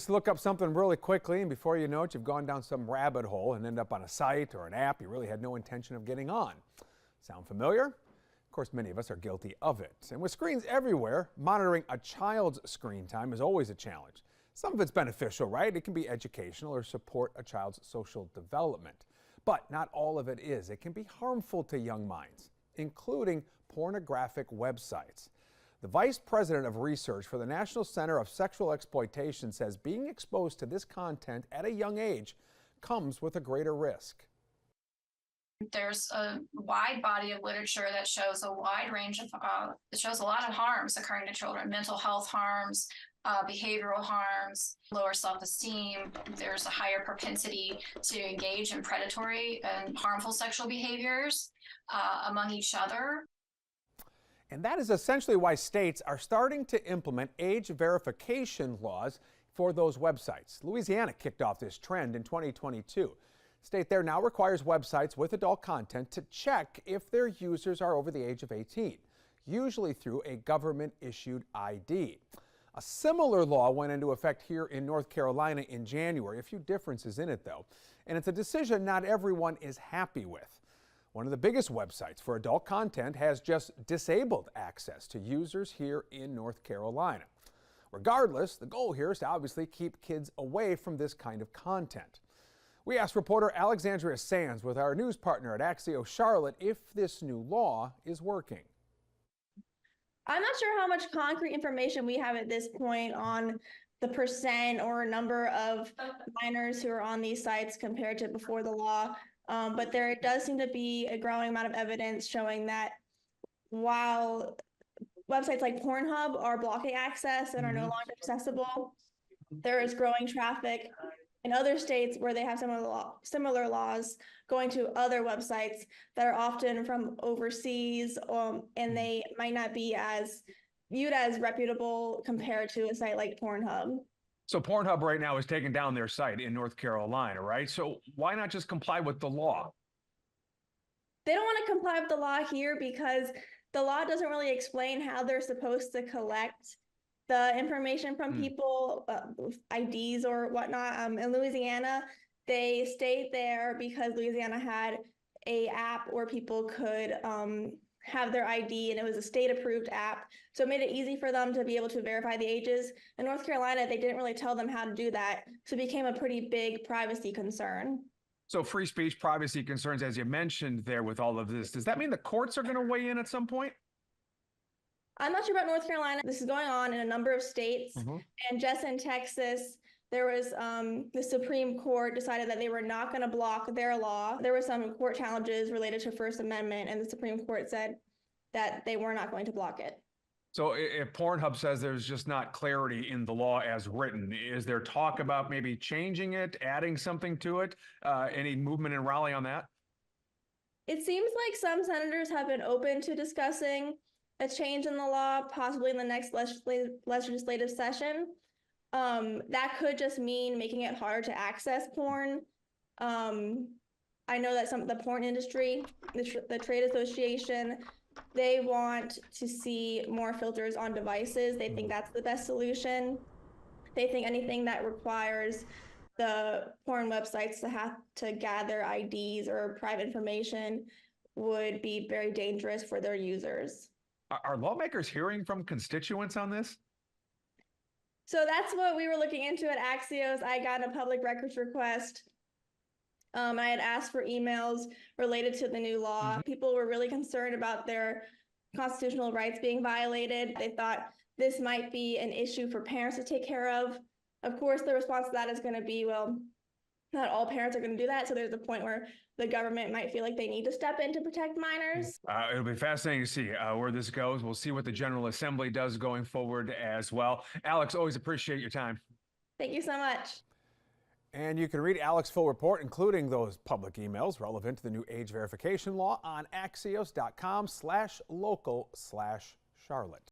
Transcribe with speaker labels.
Speaker 1: Just look up something really quickly, and before you know it, you've gone down some rabbit hole and end up on a site or an app you really had no intention of getting on. Sound familiar? Of course, many of us are guilty of it. And with screens everywhere, monitoring a child's screen time is always a challenge. Some of it's beneficial, right? It can be educational or support a child's social development. But not all of it is. It can be harmful to young minds, including pornographic websites. The Vice President of Research for the National Center of Sexual Exploitation says being exposed to this content at a young age comes with a greater risk.
Speaker 2: There's a wide body of literature that shows a wide range of, it shows a lot of harms occurring to children, mental health harms, behavioral harms, lower self-esteem. There's a higher propensity to engage in predatory and harmful sexual behaviors among each other.
Speaker 1: And that is essentially why states are starting to implement age verification laws for those websites. Louisiana kicked off this trend in 2022. State there now requires websites with adult content to check if their users are over the age of 18, usually through a government-issued ID. A similar law went into effect here in North Carolina in January. A few differences in it, though, and it's a decision not everyone is happy with. One of the biggest websites for adult content has just disabled access to users here in North Carolina. Regardless, the goal here is to obviously keep kids away from this kind of content. We asked reporter Alexandria Sands with our news partner at Axios Charlotte if this new law is working.
Speaker 3: I'm not sure how much concrete information we have at this point on the percent or number of minors who are on these sites compared to before the law. But there does seem to be a growing amount of evidence showing that while websites like Pornhub are blocking access and are no longer accessible, there is growing traffic in other states where they have similar laws going to other websites that are often from overseas, and they might not be as viewed as reputable compared to a site like Pornhub.
Speaker 4: So Pornhub right now is taking down their site in North Carolina, right? So why not just comply with the law?
Speaker 3: They don't want to comply with the law here because the law doesn't really explain how they're supposed to collect the information from people, IDs or whatnot. In Louisiana, they stayed there because Louisiana had an app where people could have their ID, and it was a state-approved app. So it made it easy for them to be able to verify the ages. In North Carolina, they didn't really tell them how to do that. So it became a pretty big privacy concern.
Speaker 4: So free speech, privacy concerns, as you mentioned there with all of this, does that mean the courts are going to weigh in at some point?
Speaker 3: I'm not sure about North Carolina. This is going on in a number of states. And just in Texas, there was the Supreme Court decided that they were not going to block their law. There were some court challenges related to First Amendment, and the Supreme Court said that they were not going to block it.
Speaker 4: So if Pornhub says there's just not clarity in the law as written, is there talk about maybe changing it, adding something to it? Any movement in Raleigh on that?
Speaker 3: It seems like some senators have been open to discussing a change in the law, possibly in the next legislative session. That could just mean making it harder to access porn. I know that the porn industry, the trade association, they want to see more filters on devices. They think that's the best solution. They think anything that requires the porn websites to have to gather IDs or private information would be very dangerous for their users.
Speaker 4: Are lawmakers hearing from constituents on this?
Speaker 3: So that's what we were looking into at Axios. I got a public records request. I had asked for emails related to the new law. People were really concerned about their constitutional rights being violated. They thought this might be an issue for parents to take care of. Of course, the response to that is going to be, well, not all parents are going to do that. So there's a point where the government might feel like they need to step in to protect minors.
Speaker 4: It'll be fascinating to see where this goes. We'll see what the General Assembly does going forward as well. Alex, always appreciate your time.
Speaker 3: Thank you so much.
Speaker 1: And you can read Alex's full report, including those public emails relevant to the new age verification law, on axios.com/local/Charlotte.